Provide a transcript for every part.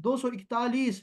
241।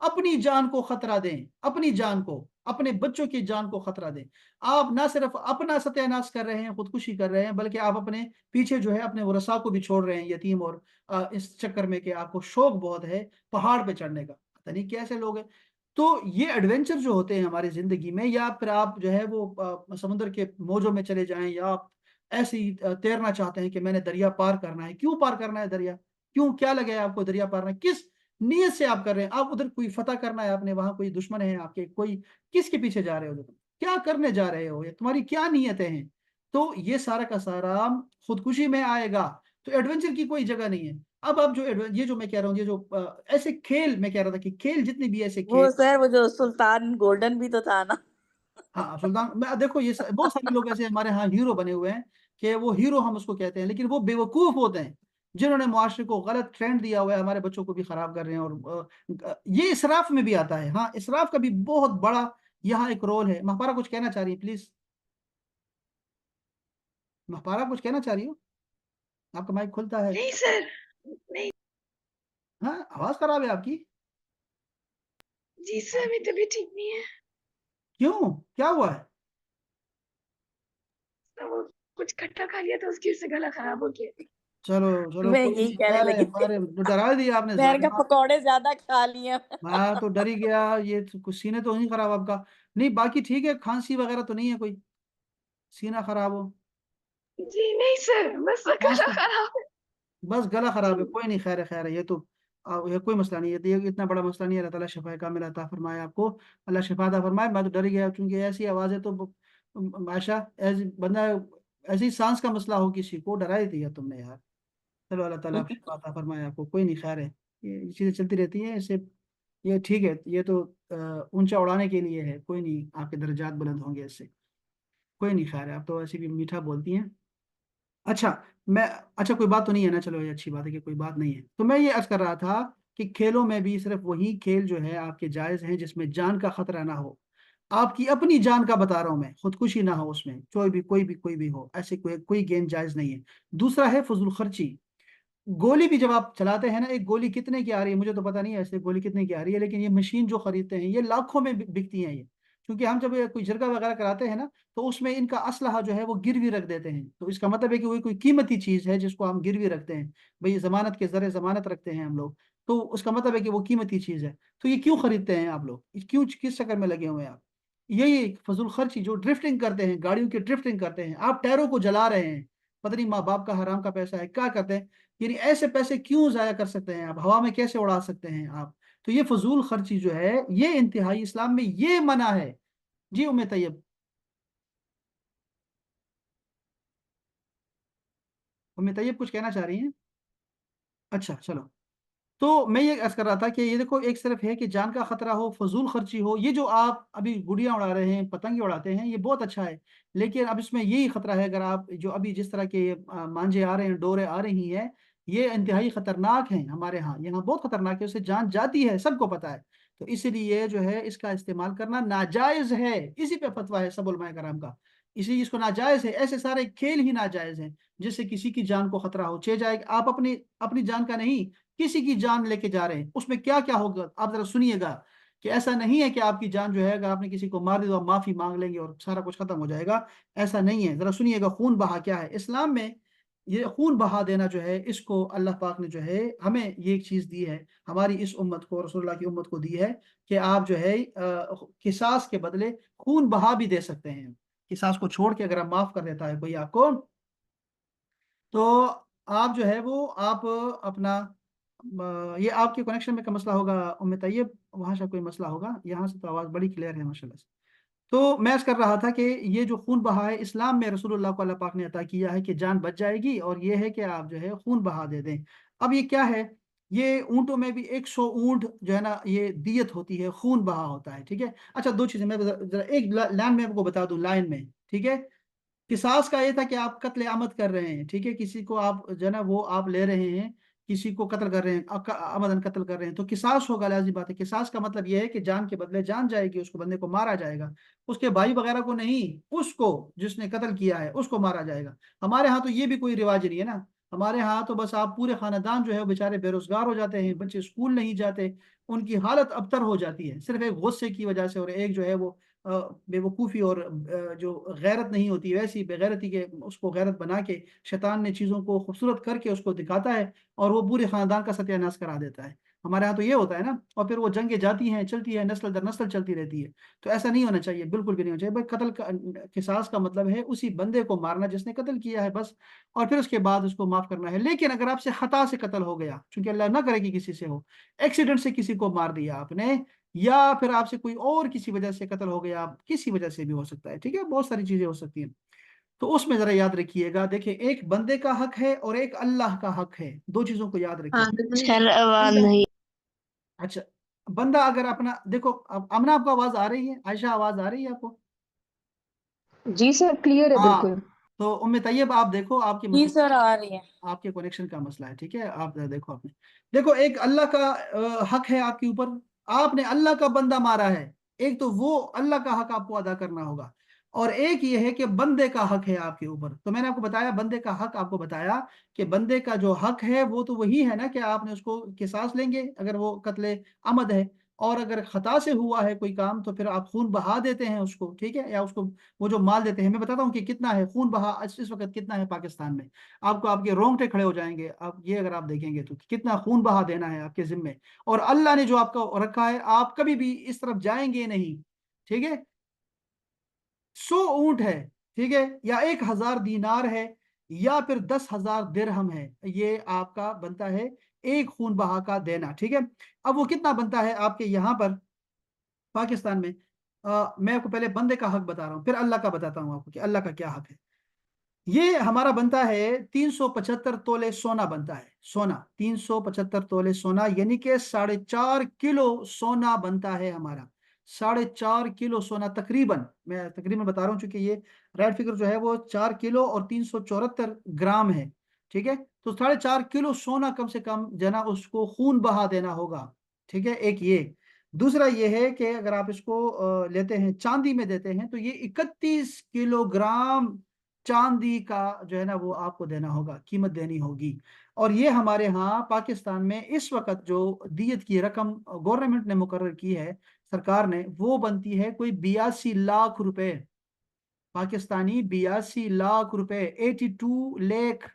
اپنی جان کو خطرہ دیں، اپنی جان کو، اپنے بچوں کی جان کو خطرہ دیں۔ آپ نہ صرف اپنا ستیہ ناش کر رہے ہیں، خودکشی کر رہے ہیں، بلکہ آپ اپنے پیچھے جو ہے اپنے ورثاء کو بھی چھوڑ رہے ہیں یتیم، اور اس چکر میں کہ آپ کو شوق بہت ہے پہاڑ پہ چڑھنے کا، پتہ نہیں کیسے لوگ ہیں۔ تو یہ ایڈونچر جو ہوتے ہیں ہماری زندگی میں، یا پھر آپ جو ہے وہ سمندر کے موجوں میں چلے جائیں، یا آپ ایسے ہی تیرنا چاہتے ہیں کہ میں نے دریا پار کرنا ہے۔ کیوں پار کرنا ہے دریا؟ کیوں، کیا لگا ہے آپ کو دریا پار کرنا ہے؟ کس نیت سے آپ کر رہے ہیں؟ آپ ادھر کوئی فتح کرنا ہے آپ نے، وہاں کوئی دشمن ہے آپ کے، کوئی کس کے پیچھے جا رہے ہو ادھر؟ کیا کرنے جا رہے ہو؟ یہ تمہاری کیا نیتیں ہیں؟ تو یہ سارا کا سارا خودکشی میں آئے گا، تو ایڈونچر کی کوئی جگہ نہیں ہے۔ اب آپ جو یہ جو میں کہہ رہا ہوں، یہ جو ایسے کھیل، میں کہہ رہا تھا کہ کھیل جتنے بھی ایسے وہ کھیل، سر وہ جو سلطان گولڈن بھی تو تھا نا. ہاں سلطان، میں دیکھو یہ بہت سارے لوگ ایسے ہمارے ہاں ہیرو بنے ہوئے ہیں کہ وہ ہیرو ہم اس کو کہتے ہیں، لیکن وہ بیوقوف ہوتے ہیں جنہوں نے معاشرے کو غلط ٹرینڈ دیا ہوا ہے، ہمارے بچوں کو بھی خراب کر رہے ہیں، اور یہ اسراف میں بھی آتا ہے۔ ہاں اسراف کا بھی بہت بڑا یہاں ایک رول ہے۔ مہپارا کچھ کہنا چاہ رہی ہے پلیز؟ مہپارا کچھ کہنا چاہ رہی ہو؟ آپ کا مائک کھلتا ہے؟ نہیں سر، نہیں ہاں آواز خراب ہے آپ کی۔ جی سر، ابھی طبیعت ٹھیک نہیں ہے کیوں، کیا ہوا ہے؟ سر، وہ کچھ کھٹا کھا لیا تھا، اس کی وجہ سے گلا خراب ہو گیا۔ چلو چلو میں کوئی یہی نہیں، کہنے خیر ہے، لگی تھی. ہمارے ڈرا دیا آپ نے میں نے ظالم۔ کہا پکوڑے زیادہ کھا لیے. میں تو ڈر ہی گیا، یہ کچھ سینے تو نہیں خراب آپ کا؟ نہیں باقی ٹھیک ہے، کھانسی وغیرہ تو نہیں ہے کوئی، سینہ خراب ہو؟ جی نہیں سر، بس کھانس گلا تو خراب ہے۔ بس گلا جی خراب ہے، کوئی نہیں، خیر ہے خیر ہے، یہ تو یہ کوئی مسئلہ نہیں ہے، یہ اتنا بڑا مسئلہ نہیں ہے۔ اللہ تعالیٰ شفا کاملہ عطا فرمائے آپ کو، اللہ شفا عطا فرمائے۔ میں تو ڈر ہی گیا، چونکہ ایسی آواز ہے تو ماشا ایسی بندہ، ایسی سانس کا مسئلہ ہو کسی کو ڈرا ہی دیا تم نے یار۔ چلو اللہ تعالیٰ شفا عطا فرمائے آپ کو، کوئی نہیں، خیر ہے، یہ چیزیں چلتی رہتی ہیں، اسے یہ ٹھیک ہے، یہ تو اونچا اڑانے کے لیے ہے، کوئی نہیں، آپ کے درجات بلند ہوں گے اس سے، کوئی نہیں، خیر ہے، آپ تو ایسے بھی میٹھا بولتی ہیں۔ اچھا میں اچھا کوئی بات تو نہیں ہے نا؟ چلو یہ اچھی بات ہے کہ کوئی بات نہیں ہے۔ تو میں یہ عرض کر رہا تھا کہ کھیلوں میں بھی صرف وہی کھیل جو ہے آپ کے جائز ہیں جس میں جان کا خطرہ نہ ہو، آپ کی اپنی جان کا بتا رہا ہوں میں، خودکشی نہ ہو اس میں، کوئی بھی ہو، ایسے کوئی گیم جائز نہیں ہے۔ دوسرا ہے فضول خرچی۔ گولی بھی جب آپ چلاتے ہیں نا، ایک گولی کتنے کی آ رہی ہے مجھے تو پتہ نہیں ہے ایسے گولی کتنے کی آ رہی ہے، لیکن یہ مشین جو خریدتے ہیں یہ لاکھوں میں بکتی ہیں یہ، کیونکہ ہم جب کوئی جرگہ وغیرہ کراتے ہیں نا تو اس میں ان کا اسلحہ جو ہے وہ گروی رکھ دیتے ہیں، تو اس کا مطلب ہے کہ وہ کوئی قیمتی چیز ہے جس کو ہم گروی رکھتے ہیں، بھئی ضمانت کے ذریعے ضمانت رکھتے ہیں ہم لوگ، تو اس کا مطلب ہے کہ وہ قیمتی چیز ہے۔ تو یہ کیوں خریدتے ہیں آپ لوگ؟ کیوں، کس چکر میں لگے ہوئے ہیں آپ؟ یہی فضول خرچی، جو ڈرفٹنگ کرتے ہیں، گاڑیوں کی ڈرفٹنگ کرتے ہیں، آپ ٹائروں کو جلا رہے ہیں، پتہ نہیں ماں باپ کا حرام کا پیسہ ہے کیا کرتے ہیں، یعنی ایسے پیسے کیوں ضائع کر سکتے ہیں آپ؟ ہوا میں کیسے اڑا سکتے ہیں آپ؟ تو یہ فضول خرچی جو ہے یہ انتہائی اسلام میں یہ منع ہے۔ جی ام طیب، ام طیب کچھ کہنا چاہ رہی ہیں؟ اچھا چلو، تو میں یہ عرض کر رہا تھا کہ یہ دیکھو، ایک صرف ہے کہ جان کا خطرہ ہو، فضول خرچی ہو، یہ جو آپ ابھی گڑیاں اڑا رہے ہیں، پتنگیں اڑاتے ہیں، یہ بہت اچھا ہے، لیکن اب اس میں یہی خطرہ ہے، اگر آپ جو ابھی جس طرح کے مانجے آ رہے ہیں، ڈورے آ رہی ہیں، یہ انتہائی خطرناک ہیں، ہمارے ہاں یہاں بہت خطرناک ہے، اس سے جان جاتی ہے، سب کو پتہ ہے، تو اس لیے جو ہے اس کا استعمال کرنا ناجائز ہے، اسی پہ فتویٰ ہے سب علماء کرام کا، اسی لیے اس کو ناجائز ہے، ایسے سارے کھیل ہی ناجائز ہیں جس سے کسی کی جان کو خطرہ ہو، چے جائے آپ اپنی اپنی جان کا نہیں، کسی کی جان لے کے جا رہے ہیں، اس میں کیا کیا ہوگا آپ ذرا سنیے گا، کہ ایسا نہیں ہے کہ آپ کی جان جو ہے اگر آپ نے کسی کو مار دی تو آپ معافی مانگ لیں گے اور سارا کچھ ختم ہو جائے گا، ایسا نہیں ہے، ذرا سنیے گا خون بہا کیا ہے اسلام میں۔ یہ خون بہا دینا جو ہے، اس کو اللہ پاک نے جو ہے ہمیں یہ ایک چیز دی ہے، ہماری اس امت کو، رسول اللہ کی امت کو دی ہے، کہ آپ جو ہے قصاص کے بدلے خون بہا بھی دے سکتے ہیں، قصاص کو چھوڑ کے اگر آپ معاف کر دیتا ہے کوئی آپ کو، تو آپ جو ہے وہ آپ اپنا یہ آپ کے کنیکشن میں کا مسئلہ ہوگا ام طیب، وہاں سے کوئی مسئلہ ہوگا، یہاں سے تو آواز بڑی کلیئر ہے ماشاء اللہ سے۔ تو میں اس کر رہا تھا کہ یہ جو خون بہا ہے اسلام میں رسول اللہ کو اللہ پاک نے عطا کیا ہے کہ جان بچ جائے گی، اور یہ ہے کہ آپ جو ہے خون بہا دے دیں۔ اب یہ کیا ہے؟ یہ اونٹوں میں بھی 100 اونٹ جو ہے نا یہ دیت ہوتی ہے، خون بہا ہوتا ہے، ٹھیک ہے؟ اچھا دو چیزیں میں ذرا ایک لائن میں آپ کو بتا دوں، لائن میں، ٹھیک ہے؟ قصاص کا یہ تھا کہ آپ قتل عمد کر رہے ہیں، ٹھیک ہے، کسی کو آپ جو ہے نا وہ آپ لے رہے ہیں، کسی کو قتل کر رہے ہیں، عمدن قتل کر رہے ہیں، تو قصاص ہوگا، لازم بات ہے، قصاص کا مطلب یہ ہے کہ جان کے بدلے جان جائے گی، اس کو بندے کو مارا جائے گا، اس کے بھائی وغیرہ کو نہیں، اس کو جس نے قتل کیا ہے اس کو مارا جائے گا۔ ہمارے ہاں تو یہ بھی کوئی رواج نہیں ہے نا، ہمارے ہاں تو بس آپ پورے خاندان جو ہے وہ بیچارے بے روزگار ہو جاتے ہیں، بچے اسکول نہیں جاتے، ان کی حالت ابتر ہو جاتی ہے صرف ایک غصے کی وجہ سے، اور ایک جو ہے وہ بے وقوفی اور جو غیرت نہیں ہوتی ویسی بے غیرتی کے اس کو غیرت بنا کے شیطان نے چیزوں کو خوبصورت کر کے اس کو دکھاتا ہے، اور وہ پورے خاندان کا ستیہ ناش کرا دیتا ہے۔ ہمارے ہاں تو یہ ہوتا ہے نا، اور پھر وہ جنگیں جاتی ہیں، چلتی ہے، نسل در نسل چلتی رہتی ہے۔ تو ایسا نہیں ہونا چاہیے، بالکل بھی نہیں ہونا چاہیے بھائی۔ قتل کا قصاص کا مطلب ہے اسی بندے کو مارنا جس نے قتل کیا ہے بس، اور پھر اس کے بعد اس کو معاف کرنا ہے۔ لیکن اگر آپ سے خطا سے قتل ہو گیا، چونکہ اللہ نہ کرے کہ کسی سے ہو، ایکسیڈنٹ سے کسی کو مار دیا آپ نے، یا پھر آپ سے کوئی اور کسی وجہ سے قتل ہو گیا، کسی وجہ سے بھی ہو سکتا ہے، ٹھیک ہے، بہت ساری چیزیں ہو سکتی ہیں، تو اس میں ذرا یاد رکھیے گا۔ دیکھیں، ایک بندے کا حق ہے اور ایک اللہ کا حق ہے، دو چیزوں کو یاد رکھیے گا۔ سر آواز بندہ، نہیں۔ اچھا، بندہ اگر اپنا دیکھو، امنا آپ کو آواز آ رہی ہے؟ عائشہ آواز آ رہی ہے آپ کو؟ جی سر کلیئر ہے ہاں، بالکل۔ تو ام طیب آپ دیکھو، آپ کی جی مسئلہ، سر آ رہی ہے۔ آپ کے کنیکشن کا مسئلہ ہے، ٹھیک ہے، آپ دیکھو، آپ نے دیکھو، ایک اللہ کا حق ہے آپ کے اوپر، آپ نے اللہ کا بندہ مارا ہے، ایک تو وہ اللہ کا حق آپ کو ادا کرنا ہوگا، اور ایک یہ ہے کہ بندے کا حق ہے آپ کے اوپر۔ تو میں نے آپ کو بتایا بندے کا حق، آپ کو بتایا کہ بندے کا جو حق ہے وہ تو وہی ہے نا کہ آپ نے اس کو قصاص لیں گے اگر وہ قتل عمد ہے، اور اگر خطا سے ہوا ہے کوئی کام تو پھر آپ خون بہا دیتے ہیں اس کو، ٹھیک ہے، یا اس کو وہ جو مال دیتے ہیں۔ میں بتاتا ہوں کہ کتنا ہے خون بہا اس وقت، کتنا ہے پاکستان میں، آپ کو آپ کے رونگٹے کھڑے ہو جائیں گے آپ یہ اگر آپ دیکھیں گے تو کتنا خون بہا دینا ہے آپ کے ذمے، اور اللہ نے جو آپ کو رکھا ہے آپ کبھی بھی اس طرف جائیں گے نہیں، ٹھیک ہے۔ 100 اونٹ ہے، ٹھیک ہے، یا 1000 دینار ہے، یا پھر 10,000 درہم ہے، یہ آپ کا بنتا ہے ایک خون بہا کا دینا، ٹھیک ہے۔ اب وہ کتنا بنتا ہے آپ کے یہاں پر پاکستان میں؟ میں آپ کو پہلے بندے کا حق بتا رہا ہوں، پھر اللہ کا بتاتا ہوں آپ کو کہ اللہ کا کیا حق ہے۔ یہ ہمارا بنتا ہے 375 تولے سونا بنتا ہے، سونا 375 تولے سونا، یعنی کہ 4.5 کلو سونا بنتا ہے ہمارا، 4.5 کلو سونا تقریباً، میں تقریباً بتا رہا ہوں چونکہ یہ ریٹ فگر جو ہے وہ 4 کلو اور 374 گرام ہے، ٹھیک ہے۔ تو 4.5 کلو سونا کم سے کم جنا اس کو خون بہا دینا ہوگا، ٹھیک ہے، ایک یہ۔ دوسرا یہ ہے کہ اگر آپ اس کو لیتے ہیں چاندی میں دیتے ہیں تو یہ 31 کلو گرام چاندی کا جو ہے نا وہ آپ کو دینا ہوگا، قیمت دینی ہوگی۔ اور یہ ہمارے ہاں پاکستان میں اس وقت جو دیت کی رقم گورنمنٹ نے مقرر کی ہے، سرکار نے، وہ بنتی ہے کوئی 82 لاکھ روپے پاکستانی، 82 لاکھ روپے، 82 لاکھ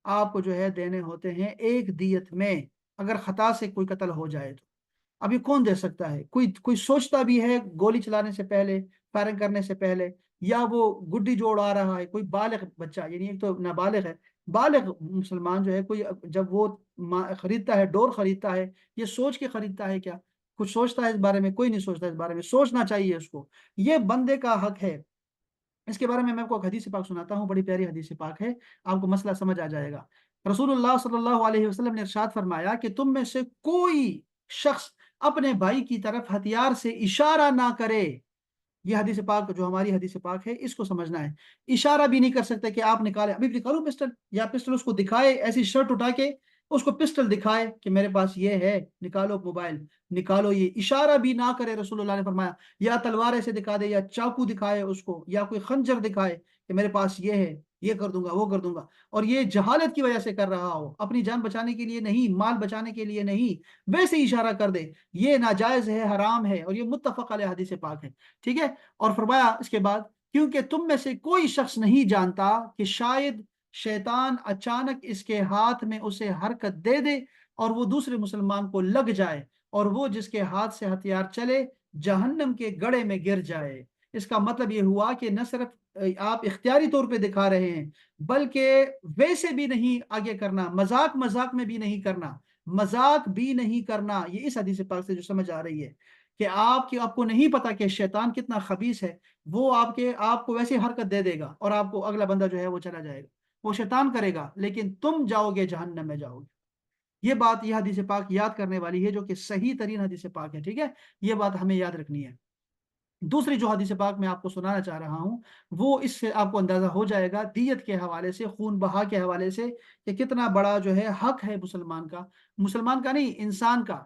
آپ کو جو ہے دینے ہوتے ہیں ایک دیت میں، اگر خطا سے کوئی قتل ہو جائے تو۔ اب یہ کون دے سکتا ہے؟ کوئی سوچتا بھی ہے گولی چلانے سے پہلے، فائرنگ کرنے سے پہلے، یا وہ گڈی جوڑ آ رہا ہے کوئی بالغ بچہ، یعنی ایک تو نابالغ ہے، بالغ مسلمان جو ہے کوئی جب وہ خریدتا ہے، ڈور خریدتا ہے، یہ سوچ کے خریدتا ہے کیا؟ کچھ سوچتا ہے اس بارے میں؟ کوئی نہیں سوچتا اس بارے میں، سوچنا چاہیے اس کو، یہ بندے کا حق ہے۔ اس کے بارے میں آپ کو ایک حدیث پاک سناتا ہوں، بڑی پیاری حدیث پاک ہے، آپ کو مسئلہ سمجھ آ جائے گا۔ رسول اللہ صلی اللہ علیہ وسلم نے ارشاد فرمایا کہ تم میں سے کوئی شخص اپنے بھائی کی طرف ہتھیار سے اشارہ نہ کرے، یہ حدیث پاک جو ہماری حدیث پاک ہے اس کو سمجھنا ہے، اشارہ بھی نہیں کر سکتے کہ آپ نکالے، ابھی نکالو پسٹل، یا پسٹل اس کو دکھائے، ایسی شرٹ اٹھا کے اس کو پسٹل دکھائے کہ میرے پاس یہ ہے، نکالو موبائل، نکالو، یہ اشارہ بھی نہ کرے، رسول اللہ نے فرمایا، یا تلوار ایسے دکھا دے، یا چاقو دکھائے اس کو، یا کوئی خنجر دکھائے کہ میرے پاس یہ ہے، یہ کر دوں گا، وہ کر دوں گا، اور یہ جہالت کی وجہ سے کر رہا ہو، اپنی جان بچانے کے لیے نہیں، مال بچانے کے لیے نہیں، ویسے ہی اشارہ کر دے، یہ ناجائز ہے، حرام ہے، اور یہ متفق علیہ حدیث پاک ہے، ٹھیک ہے۔ اور فرمایا اس کے بعد، کیونکہ تم میں سے کوئی شخص نہیں جانتا کہ شاید شیطان اچانک اس کے ہاتھ میں اسے حرکت دے دے اور وہ دوسرے مسلمان کو لگ جائے، اور وہ جس کے ہاتھ سے ہتھیار چلے جہنم کے گڑھے میں گر جائے۔ اس کا مطلب یہ ہوا کہ نہ صرف آپ اختیاری طور پہ دکھا رہے ہیں، بلکہ ویسے بھی نہیں آگے کرنا، مذاق مذاق میں بھی نہیں کرنا، مذاق بھی نہیں کرنا، یہ اس حدیث پاک سے جو سمجھ آ رہی ہے کہ آپ کو نہیں پتا کہ شیطان کتنا خبیث ہے، وہ آپ کو ویسی حرکت دے دے گا اور آپ کو اگلا بندہ جو ہے وہ چلا جائے گا، وہ شیطان کرے گا لیکن تم جاؤ گے جہنم میں جاؤ گے۔ یہ بات یہ حدیث پاک یاد کرنے والی ہے جو کہ صحیح ترین حدیث پاک ہے، ٹھیک ہے، یہ بات ہمیں یاد رکھنی ہے۔ دوسری جو حدیث پاک میں آپ کو سنانا چاہ رہا ہوں، وہ اس سے آپ کو اندازہ ہو جائے گا دیت کے حوالے سے، خون بہا کے حوالے سے، کہ کتنا بڑا جو ہے حق ہے مسلمان کا نہیں، انسان کا۔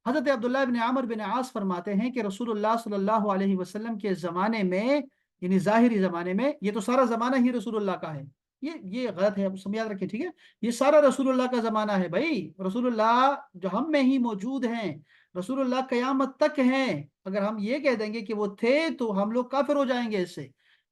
حضرت عبداللہ بن عمر بن عاص فرماتے ہیں کہ رسول اللہ صلی اللہ علیہ وسلم کے زمانے میں، یعنی ظاہری زمانے میں، یہ تو سارا زمانہ ہی رسول اللہ کا ہے، یہ غلط ہے، سب یاد رکھیں، ٹھیک ہے؟ یہ سارا رسول اللہ کا زمانہ ہے بھائی، رسول اللہ جو ہم میں ہی موجود ہیں، رسول اللہ قیامت تک ہیں۔ اگر ہم یہ کہہ دیں گے کہ وہ تھے تو ہم لوگ کافر ہو جائیں گے اس سے،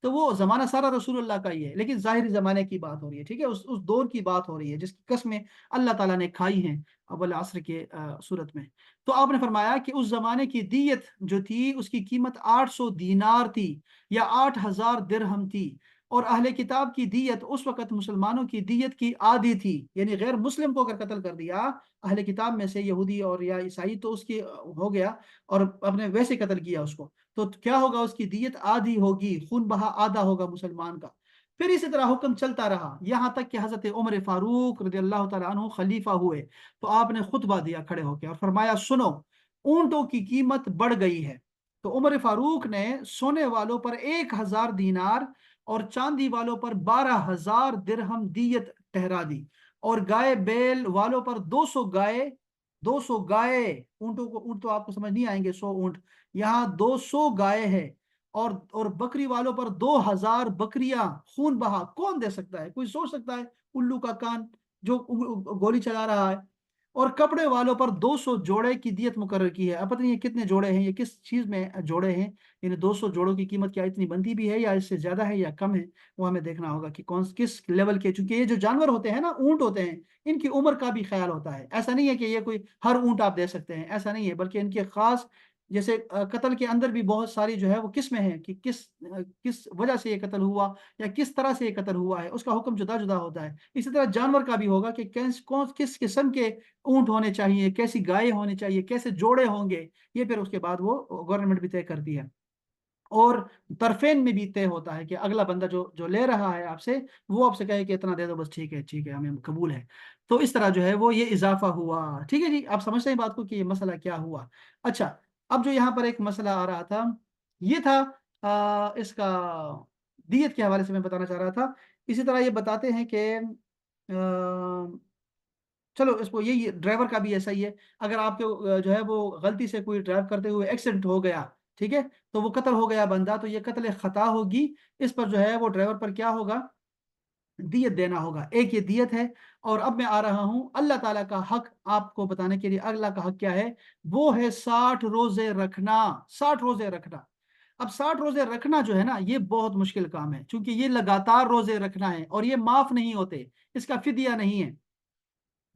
تو وہ زمانہ سارا رسول اللہ کا ہی ہے، لیکن ظاہری زمانے کی بات ہو رہی ہے، ٹھیک ہے؟ اس دور کی بات ہو رہی ہے جس کی قسمیں اللہ تعالیٰ نے کھائی ہیں اول عصر کے صورت میں۔ تو آپ نے فرمایا کہ اس زمانے کی دیت جو تھی اس کی قیمت 800 دینار تھی یا 8000 درہم تھی، اور اہل کتاب کی دیت اس وقت مسلمانوں کی دیت کی آدھی تھی، یعنی غیر مسلم کو اگر قتل کر دیا اہل کتاب میں سے یہودی اور یا عیسائی تو اس کی ہو گیا، اور اپنے ویسے قتل کیا اس کو، تو کیا ہوگا؟ اس کی دیت آدھی ہوگی، خون بہا آدھا ہوگا مسلمان کا۔ پھر اسی طرح حکم چلتا رہا یہاں تک کہ حضرت عمر فاروق رضی اللہ تعالیٰ عنہ خلیفہ ہوئے، تو آپ نے خطبہ دیا کھڑے ہو کے اور فرمایا سنو، اونٹوں کی قیمت بڑھ گئی ہے۔ تو عمر فاروق نے سونے والوں پر 1000 دینار اور چاندی والوں پر 12000 درہم دیت ٹھہرا دی، اور گائے بیل والوں پر 200 گائے اونٹوں کو، اونٹ تو آپ کو سمجھ نہیں آئیں گے 100 اونٹ، یہاں 200 گائے ہے، اور بکری والوں پر 2000 بکریاں خون بہا۔ کون دے سکتا ہے؟ کوئی سوچ سکتا ہے؟ الو کا کان جو گولی چلا رہا ہے۔ اور کپڑے والوں پر 200 جوڑے کی دیت مقرر کی ہے۔ اب پتہ نہیں یہ کتنے جوڑے ہیں، یہ کس چیز میں جوڑے ہیں، یعنی 200 جوڑوں کی قیمت کیا اتنی بنتی بھی ہے یا اس سے زیادہ ہے یا کم ہے، وہ ہمیں دیکھنا ہوگا کہ کس لیول کے، چونکہ یہ جو جانور ہوتے ہیں نا، اونٹ ہوتے ہیں، ان کی عمر کا بھی خیال ہوتا ہے۔ ایسا نہیں ہے کہ یہ کوئی ہر اونٹ آپ دے سکتے ہیں، ایسا نہیں ہے، بلکہ ان کے خاص، جیسے قتل کے اندر بھی بہت ساری جو ہے وہ قسمیں ہیں کہ کس وجہ سے یہ قتل ہوا یا کس طرح سے یہ قتل ہوا ہے، اس کا حکم جدا جدا ہوتا ہے۔ اسی طرح جانور کا بھی ہوگا کہ کس قسم کے اونٹ ہونے چاہیے، کیسی گائے ہونی چاہیے، کیسے جوڑے ہوں گے، یہ پھر اس کے بعد وہ گورنمنٹ بھی طے کرتی ہے۔ اور طرفین میں بھی طے ہوتا ہے کہ اگلا بندہ جو لے رہا ہے آپ سے، وہ آپ سے کہے کہ اتنا دے دو بس، ٹھیک ہے ٹھیک ہے ہمیں قبول ہے۔ تو اس طرح جو ہے وہ یہ اضافہ ہوا، ٹھیک ہے جی؟ آپ سمجھتے ہیں بات کو کہ یہ مسئلہ کیا ہوا؟ اچھا، اب جو یہاں پر ایک مسئلہ آ رہا تھا، یہ تھا اس کا دیت کے حوالے سے میں بتانا چاہ رہا تھا۔ اسی طرح یہ بتاتے ہیں کہ چلو اس کو، یہی ڈرائیور کا بھی ایسا ہی ہے، اگر آپ کو جو ہے وہ غلطی سے کوئی ڈرائیو کرتے ہوئے ایکسیڈنٹ ہو گیا، ٹھیک ہے، تو وہ قتل ہو گیا بندہ، تو یہ قتل خطا ہوگی، اس پر جو ہے وہ ڈرائیور پر کیا ہوگا؟ دیت دینا ہوگا۔ ایک یہ دیت ہے، اور اب میں آ رہا ہوں اللہ تعالیٰ کا حق آپ کو بتانے کے لیے۔ اللہ کا حق کیا ہے؟ وہ ہے 60 روزے رکھنا، 60 روزے رکھنا۔ اب 60 روزے رکھنا جو ہے نا، یہ بہت مشکل کام ہے، چونکہ یہ لگاتار روزے رکھنا ہے، اور یہ معاف نہیں ہوتے، اس کا فدیہ نہیں ہے،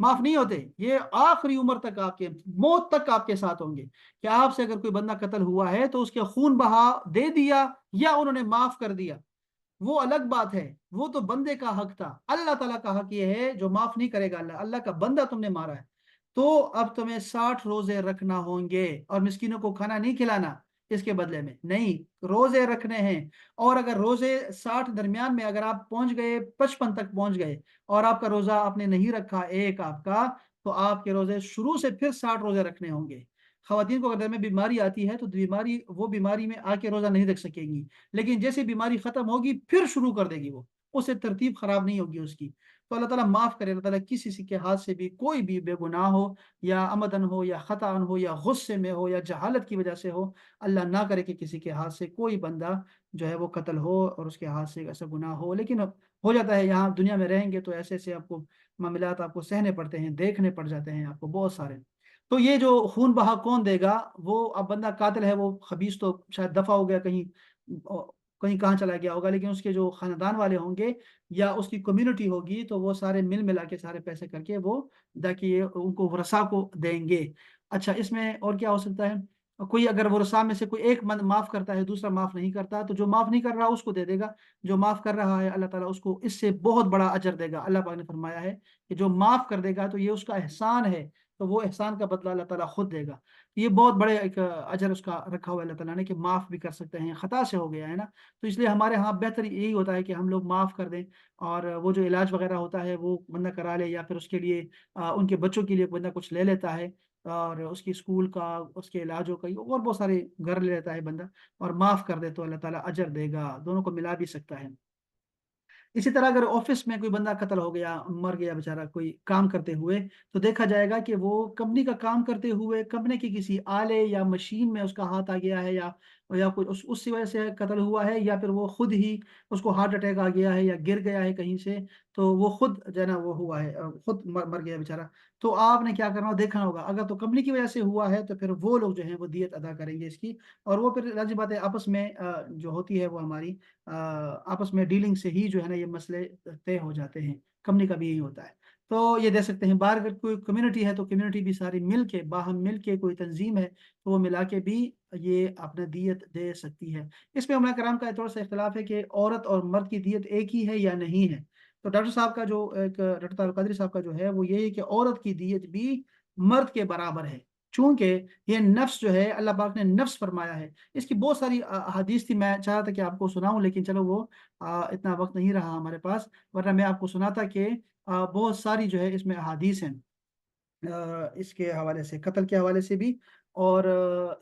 معاف نہیں ہوتے، یہ آخری عمر تک، آپ کے موت تک آپ کے ساتھ ہوں گے، کہ آپ سے اگر کوئی بندہ قتل ہوا ہے تو اس کے خون بہا دے دیا یا انہوں نے معاف کر دیا، وہ الگ بات ہے، وہ تو بندے کا حق تھا۔ اللہ تعالیٰ کا حق یہ ہے جو معاف نہیں کرے گا، اللہ کا بندہ تم نے مارا ہے تو اب تمہیں 60 روزے رکھنا ہوں گے، اور مسکینوں کو کھانا نہیں کھلانا اس کے بدلے میں، نہیں، روزے رکھنے ہیں۔ اور اگر روزے 60 درمیان میں اگر آپ پہنچ گئے 55 تک پہنچ گئے اور آپ کا روزہ آپ نے نہیں رکھا ایک آپ کا، تو آپ کے روزے شروع سے پھر 60 روزے رکھنے ہوں گے۔ خواتین کو اگر میں بیماری آتی ہے تو وہ بیماری میں آ کے روزہ نہیں رکھ سکیں گی، لیکن جیسے بیماری ختم ہوگی پھر شروع کر دے گی، وہ اس سے ترتیب خراب نہیں ہوگی اس کی۔ تو اللہ تعالیٰ معاف کرے، اللہ تعالیٰ کسی کے ہاتھ سے بھی کوئی بھی بے گناہ ہو، یا عمدن ہو یا خطأ ہو یا غصے میں ہو یا جہالت کی وجہ سے ہو، اللہ نہ کرے کہ کسی کے ہاتھ سے کوئی بندہ جو ہے وہ قتل ہو اور اس کے ہاتھ سے ایسا گناہ ہو، لیکن ہو جاتا ہے، یہاں دنیا میں رہیں گے تو ایسے ایسے آپ کو معاملات آپ کو سہنے پڑتے ہیں، دیکھنے پڑ جاتے ہیں آپ کو بہت سارے۔ تو یہ جو خون بہا کون دے گا؟ وہ اب بندہ قاتل ہے، وہ خبیث تو شاید دفع ہو گیا کہیں، کہیں کہاں چلا گیا ہوگا، لیکن اس کے جو خاندان والے ہوں گے یا اس کی کمیونٹی ہوگی تو وہ سارے مل ملا کے سارے پیسے کر کے وہ تاکہ ان کو ورثاء کو دیں گے۔ اچھا، اس میں اور کیا ہو سکتا ہے؟ کوئی اگر ورثاء میں سے کوئی ایک معاف کرتا ہے، دوسرا معاف نہیں کرتا، تو جو معاف نہیں کر رہا اس کو دے دے گا، جو معاف کر رہا ہے اللہ تعالیٰ اس کو اس سے بہت بڑا اجر دے گا۔ اللہ پاک نے فرمایا ہے کہ جو معاف کر دے گا تو یہ اس کا احسان ہے، تو وہ احسان کا بدلہ اللہ تعالیٰ خود دے گا۔ یہ بہت بڑے ایک اجر اس کا رکھا ہوا ہے اللہ تعالیٰ نے، کہ معاف بھی کر سکتے ہیں، خطا سے ہو گیا ہے نا، تو اس لیے ہمارے ہاں بہتر یہی ہوتا ہے کہ ہم لوگ معاف کر دیں، اور وہ جو علاج وغیرہ ہوتا ہے وہ بندہ کرا لے، یا پھر اس کے لیے ان کے بچوں کے لیے بندہ کچھ لے لیتا ہے، اور اس کی اسکول کا، اس کے علاجوں کا، اور بہت سارے گھر لے لیتا ہے بندہ، اور معاف کر دے تو اللہ تعالیٰ اجر دے گا، دونوں کو ملا بھی سکتا ہے۔ اسی طرح اگر آفس میں کوئی بندہ قتل ہو گیا، مر گیا بیچارہ کوئی کام کرتے ہوئے، تو دیکھا جائے گا کہ وہ کمپنی کا کام کرتے ہوئے کمپنی کی کسی آلے یا مشین میں اس کا ہاتھ آ گیا ہے، یا کوئی اس کی وجہ سے قتل ہوا ہے، یا پھر وہ خود ہی اس کو ہارٹ اٹیک آ گیا ہے یا گر گیا ہے کہیں سے، تو وہ خود جو ہے نا وہ ہوا ہے، خود مر گیا بیچارہ. تو آپ نے کیا کرنا دیکھنا ہوگا. اگر تو کمپنی کی وجہ سے ہوا ہے تو پھر وہ لوگ جو ہیں وہ دیت ادا کریں گے اس کی. اور وہ پھر لازم بات ہے آپس میں جو ہوتی ہے وہ ہماری آپس میں ڈیلنگ سے ہی جو ہے نا یہ مسئلے طے ہو جاتے ہیں. کمپنی کا بھی یہی ہوتا ہے. تو یہ دے سکتے ہیں. باہر اگر کوئی کمیونٹی ہے تو کمیونٹی بھی ساری مل کے باہم مل کے کوئی تنظیم ہے تو وہ ملا کے بھی یہ اپنا دیت دے سکتی ہے. اس میں علماء کرام کا تھوڑا سا اختلاف ہے کہ عورت اور مرد کی دیت ایک ہی ہے یا نہیں ہے. تو ڈاکٹر صاحب کا جو ڈاکٹر طارق قادری صاحب کا جو ہے وہ یہی کہ عورت کی دیت بھی مرد کے برابر ہے. چونکہ یہ نفس جو ہے اللہ پاک نے نفس فرمایا ہے. اس کی بہت ساری احادیث تھی، میں چاہا تھا کہ آپ کو سناؤں لیکن چلو وہ اتنا وقت نہیں رہا ہمارے پاس، ورنہ میں آپ کو سناتا کہ بہت ساری جو ہے اس میں احادیث ہیں اس کے حوالے سے، قتل کے حوالے سے بھی اور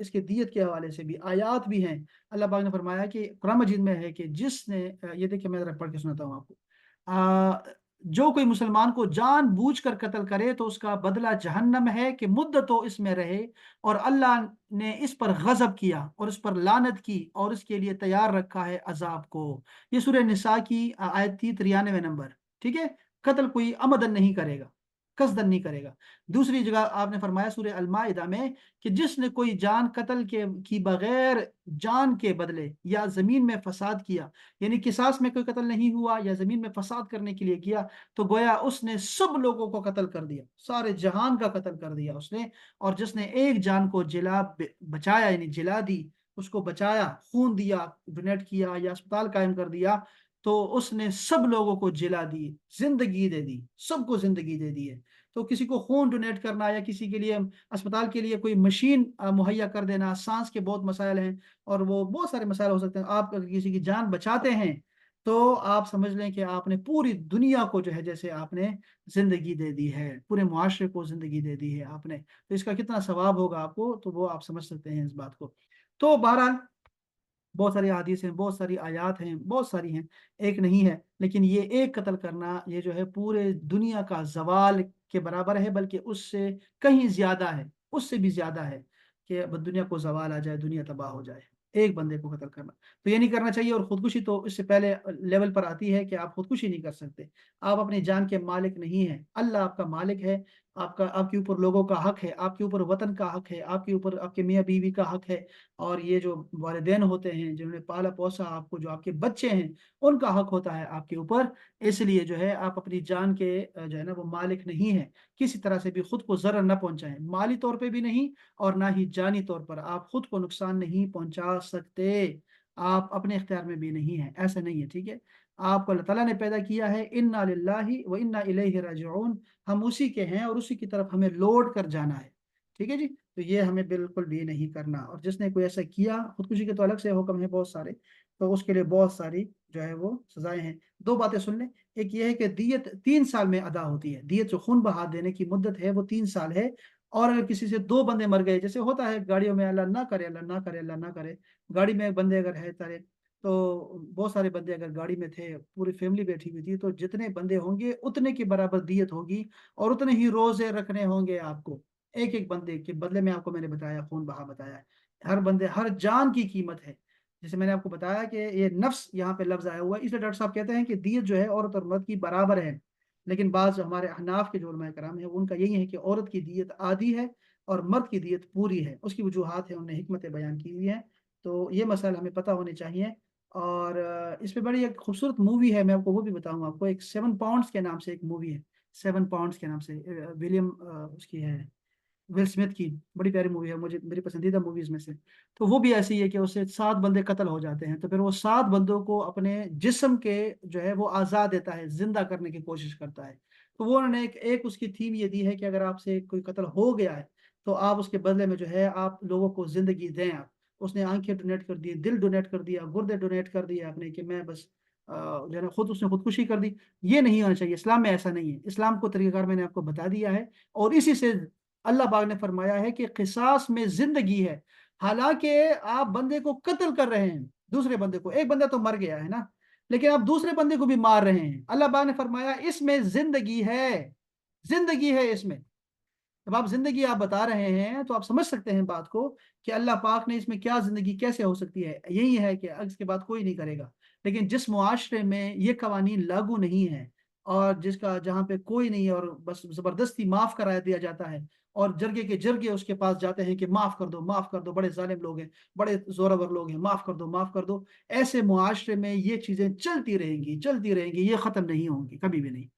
اس کے دیت کے حوالے سے بھی آیات بھی ہیں. اللہ پاک نے فرمایا کہ قرآن مجید میں ہے کہ جس نے یہ دیکھیں میں ذرا پڑھ کے سناتا ہوں آپ کو. جو کوئی مسلمان کو جان بوجھ کر قتل کرے تو اس کا بدلہ جہنم ہے کہ مدتوں اس میں رہے، اور اللہ نے اس پر غضب کیا اور اس پر لعنت کی اور اس کے لیے تیار رکھا ہے عذاب کو. یہ سورہ نساء کی آیت تھی 93 نمبر. ٹھیک ہے. قتل کوئی عمدن نہیں کرے گا، قصدن نہیں کرے گا. دوسری جگہ آپ نے فرمایا سورہ المائدہ میں کہ جس نے کوئی جان قتل کی بغیر جان کے بدلے یا زمین میں فساد کیا، یعنی قصاص میں کوئی قتل نہیں ہوا یا زمین میں فساد کرنے کے لیے کیا، تو گویا اس نے سب لوگوں کو قتل کر دیا، سارے جہان کا قتل کر دیا اس نے. اور جس نے ایک جان کو بچایا، یعنی جلا دی، اس کو بچایا، خون دیا، ڈونیٹ کیا یا اسپتال قائم کر دیا، تو اس نے سب لوگوں کو جلا دی، زندگی دے دی، سب کو زندگی دے دی ہے. تو کسی کو خون ڈونیٹ کرنا یا کسی کے لیے اسپتال کے لیے کوئی مشین مہیا کر دینا، سانس کے بہت مسائل ہیں اور وہ بہت سارے مسائل ہو سکتے ہیں. آپ اگر کسی کی جان بچاتے ہیں تو آپ سمجھ لیں کہ آپ نے پوری دنیا کو جو ہے جیسے آپ نے زندگی دے دی ہے، پورے معاشرے کو زندگی دے دی ہے آپ نے. تو اس کا کتنا ثواب ہوگا آپ کو، تو وہ آپ سمجھ سکتے ہیں اس بات کو. تو بہرحال بہت ساری حدیث ہیں، بہت ساری آیات ہیں، بہت ساری ہیں، ایک نہیں ہے. لیکن یہ ایک قتل کرنا یہ جو ہے پورے دنیا کا زوال کے برابر ہے، بلکہ اس سے کہیں زیادہ ہے، اس سے بھی زیادہ ہے کہ دنیا کو زوال آ جائے، دنیا تباہ ہو جائے ایک بندے کو قتل کرنا. تو یہ نہیں کرنا چاہیے. اور خودکشی تو اس سے پہلے لیول پر آتی ہے کہ آپ خودکشی نہیں کر سکتے. آپ اپنی جان کے مالک نہیں ہیں، اللہ آپ کا مالک ہے. آپ کے اوپر لوگوں کا حق ہے، آپ کے اوپر وطن کا حق ہے، آپ کے اوپر آپ کے میاں بیوی کا حق ہے، اور یہ جو والدین ہوتے ہیں جنہوں نے پالا پوسا آپ کو، جو آپ کے بچے ہیں، ان کا حق ہوتا ہے آپ کے اوپر. اس لیے جو ہے آپ اپنی جان کے جو ہے نا وہ مالک نہیں ہیں. کسی طرح سے بھی خود کو ضرر نہ پہنچائیں، مالی طور پہ بھی نہیں اور نہ ہی جانی طور پر. آپ خود کو نقصان نہیں پہنچا سکتے، آپ اپنے اختیار میں بھی نہیں ہیں، ایسا نہیں ہے. ٹھیک ہے. آپ کو اللہ تعالیٰ نے پیدا کیا ہے، انا للہ و انا الیہ راجعون، ہم اسی کے ہیں اور اسی کی طرف ہمیں لوٹ کر جانا ہے. ٹھیک ہے جی. تو یہ ہمیں بالکل بھی نہیں کرنا. اور جس نے کوئی ایسا کیا، خودکشی کے تو الگ سے حکم ہے بہت سارے، تو اس کے لیے بہت ساری جو ہے وہ سزائیں ہیں. دو باتیں سن لیں. ایک یہ ہے کہ دیت 3 سال میں ادا ہوتی ہے. دیت جو خون بہا دینے کی مدت ہے وہ 3 سال ہے. اور اگر کسی سے 2 بندے مر گئے، جیسے ہوتا ہے گاڑیوں میں، اللہ نہ کرے، اللہ نہ کرے، اللہ نہ کرے، گاڑی میں بندے اگر ہے تارے، تو بہت سارے بندے اگر گاڑی میں تھے، پوری فیملی بیٹھی ہوئی تھی، تو جتنے بندے ہوں گے اتنے کے برابر دیت ہوگی اور اتنے ہی روزے رکھنے ہوں گے آپ کو. ایک ایک بندے کے بدلے میں آپ کو میں نے بتایا خون بہا بتایا ہے. ہر بندے، ہر جان کی قیمت ہے. جیسے میں نے آپ کو بتایا کہ یہ نفس یہاں پہ لفظ آیا ہوا ہے، اس لیے ڈاکٹر صاحب کہتے ہیں کہ دیت جو ہے عورت اور مرد کی برابر ہے. لیکن بعض ہمارے احناف کے جو علماء کرام ہیں ان کا یہی ہے کہ عورت کی دیت آدھی ہے اور مرد کی دیت پوری ہے. اس کی وجوہات ہیں، انہوں نے حکمتیں بیان کی ہوئی ہیں. تو یہ مسائل ہمیں پتہ ہونے چاہیے. اور اس پہ بڑی ایک خوبصورت مووی ہے، میں آپ کو وہ بھی بتاؤں آپ کو. ایک 7 پاؤنڈز کے نام سے ایک مووی ہے، 7 پاؤنڈز کے نام سے، ولیم اس کی ہے، ول اسمتھ کی. بڑی پیاری مووی ہے، مجھے میری پسندیدہ موویز میں سے. تو وہ بھی ایسی ہے کہ اس سے 7 بندے قتل ہو جاتے ہیں، تو پھر وہ 7 بندوں کو اپنے جسم کے جو ہے وہ آزاد دیتا ہے، زندہ کرنے کی کوشش کرتا ہے. تو وہ انہوں نے ایک اس کی تھیم یہ دی ہے کہ اگر آپ سے کوئی قتل ہو گیا ہے تو آپ اس کے بدلے میں جو ہے آپ لوگوں کو زندگی دیں. آپ اس نے آنکھیں ڈونیٹ کر دی، دل ڈونیٹ کر دیا، گردے ڈونیٹ کر دیے آپ نے، کہ میں بس جو ہے نا اس نے خودکشی کر دی. یہ نہیں ہونا چاہیے. اسلام میں ایسا نہیں ہے. اسلام کو طریقہ کار میں نے آپ کو بتا دیا ہے، اور اسی سے اللہ پاک نے فرمایا ہے کہ قصاص میں زندگی ہے. حالانکہ آپ بندے کو قتل کر رہے ہیں، دوسرے بندے کو، ایک بندہ تو مر گیا ہے نا، لیکن آپ دوسرے بندے کو بھی مار رہے ہیں. اللہ پاک نے فرمایا اس میں زندگی ہے، زندگی ہے اس میں. جب آپ زندگی آپ بتا رہے ہیں تو آپ سمجھ سکتے ہیں بات کو کہ اللہ پاک نے اس میں کیا زندگی کیسے ہو سکتی ہے. یہی ہے کہ اس کے بعد کوئی نہیں کرے گا. لیکن جس معاشرے میں یہ قوانین لاگو نہیں ہیں اور جہاں پہ کوئی نہیں ہے اور بس زبردستی معاف کرا دیا جاتا ہے اور جرگے کے جرگے اس کے پاس جاتے ہیں کہ معاف کر دو، معاف کر دو، بڑے ظالم لوگ ہیں، بڑے زورور لوگ ہیں، معاف کر دو، معاف کر دو. ایسے معاشرے میں یہ چیزیں چلتی رہیں گی، چلتی رہیں گی، یہ ختم نہیں ہوں گی کبھی بھی نہیں.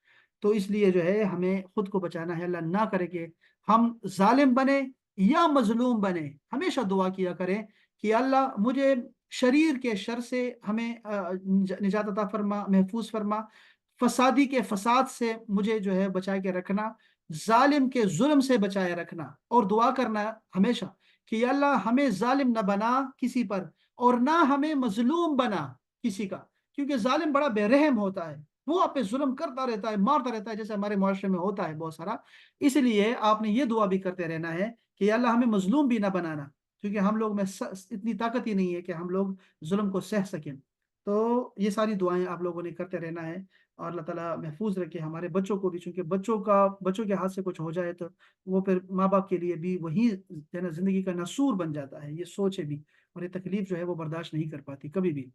تو اس لیے جو ہے ہمیں خود کو بچانا ہے. اللہ نہ کرے کہ ہم ظالم بنے یا مظلوم بنے. ہمیشہ دعا کیا کریں کہ اللہ مجھے شریر کے شر سے ہمیں نجات عطا فرما، محفوظ فرما. فسادی کے فساد سے مجھے جو ہے بچا کے رکھنا، ظالم کے ظلم سے بچائے رکھنا. اور دعا کرنا ہمیشہ کہ یا اللہ ہمیں ظالم نہ بنا کسی پر اور نہ ہمیں مظلوم بنا کسی کا. کیونکہ ظالم بڑا بے رحم ہوتا ہے، وہ آپ پہ ظلم کرتا رہتا ہے، مارتا رہتا ہے، جیسے ہمارے معاشرے میں ہوتا ہے بہت سارا. اس لیے آپ نے یہ دعا بھی کرتے رہنا ہے کہ یا اللہ ہمیں مظلوم بھی نہ بنانا، کیونکہ ہم لوگ میں اتنی طاقت ہی نہیں ہے کہ ہم لوگ ظلم کو سہ سکیں. تو یہ ساری دعائیں آپ لوگوں نے کرتے رہنا ہے. اور اللہ تعالیٰ محفوظ رکھے ہمارے بچوں کو بھی، چونکہ بچوں کے ہاتھ سے کچھ ہو جائے تو وہ پھر ماں باپ کے لیے بھی وہی جو ہے نا زندگی کا ناسور بن جاتا ہے. یہ سوچ ہے بھی، اور یہ تکلیف جو ہے وہ برداشت نہیں کر پاتی کبھی بھی.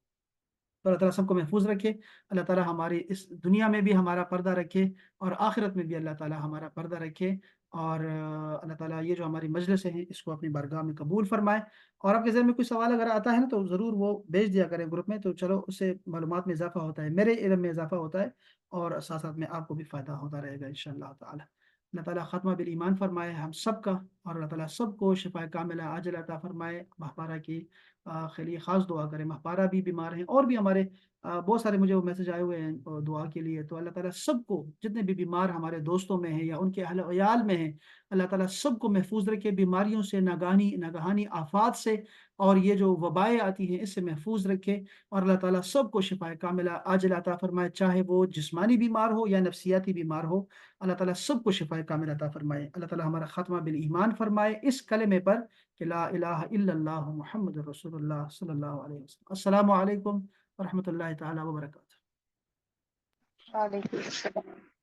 تو اللہ تعالیٰ سب کو محفوظ رکھے. اللہ تعالیٰ ہماری اس دنیا میں بھی ہمارا پردہ رکھے اور آخرت میں بھی اللہ تعالیٰ ہمارا پردہ رکھے. اور اللہ تعالیٰ یہ جو ہماری مجلس ہیں اس کو اپنی بارگاہ میں قبول فرمائے. اور آپ کے ذہن میں کوئی سوال اگر آتا ہے نا تو ضرور وہ بھیج دیا کریں گروپ میں، تو چلو اس سے معلومات میں اضافہ ہوتا ہے، میرے علم میں اضافہ ہوتا ہے، اور ساتھ ساتھ میں آپ کو بھی فائدہ ہوتا رہے گا انشاءاللہ تعالیٰ. اللہ تعالیٰ خاتمہ بالایمان فرمائے ہم سب کا، اور اللہ تعالیٰ سب کو شفا کاملہ عاجلہ عطا فرمائے. ماہپارہ کی کے لیے خاص دعا کریں. ماہپارہ بھی بیمار ہیں اور بھی ہمارے بہت سارے مجھے وہ میسج آئے ہوئے ہیں دعا کے لیے. تو اللہ تعالیٰ سب کو، جتنے بھی بیمار ہمارے دوستوں میں ہیں یا ان کے اہل و عیال میں ہیں، اللہ تعالیٰ سب کو محفوظ رکھے بیماریوں سے، ناگہانی آفات سے، اور یہ جو وبائیں آتی ہیں اس سے محفوظ رکھے. اور اللہ تعالیٰ سب کو شفا کاملہ عاجلہ عطا فرمائے، چاہے وہ جسمانی بیمار ہو یا نفسیاتی بیمار ہو. اللہ تعالیٰ سب کو شفا کاملہ عطا فرمائے. اللہ تعالیٰ ہمارا خاتمہ بالایمان فرمائے اس کلمے پر کہ لا الہ الا اللہ محمد رسول اللہ صلی اللہ علیہ وسلم. السلام علیکم ورحمۃ اللہ تعالیٰ وبرکاتہ. وعلیکم السلام.